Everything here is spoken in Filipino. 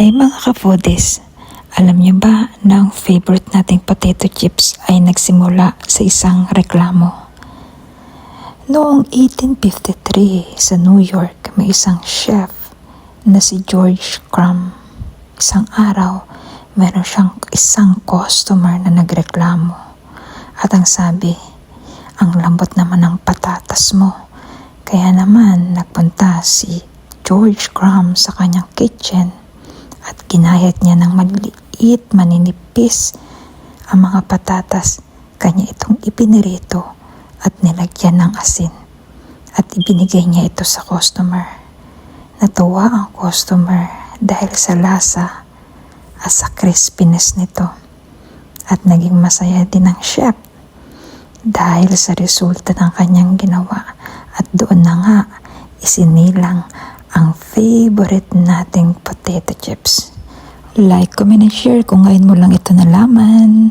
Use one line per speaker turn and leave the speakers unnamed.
Hi mga ka-foodies! Alam niyo ba na ang favorite nating potato chips ay nagsimula sa isang reklamo? Noong 1853 sa New York, may isang chef na si George Crumb. Isang araw, meron siyang isang customer na nagreklamo. At ang sabi, ang lambot naman ng patatas mo. Kaya naman nagpunta si George Crumb sa kanyang kitchen at ginayat niya ng maliit, maninipis ang mga patatas. Kanya itong ipinirito at nilagyan ng asin at ibinigay niya ito sa customer. Natuwa ang customer dahil sa lasa at sa crispiness nito, at naging masaya din ang chef dahil sa resulta ng kanyang ginawa, at doon na nga isinilang ang favorite nating potato chips. Like, comment, and share kung ngayon mo lang ito nalaman.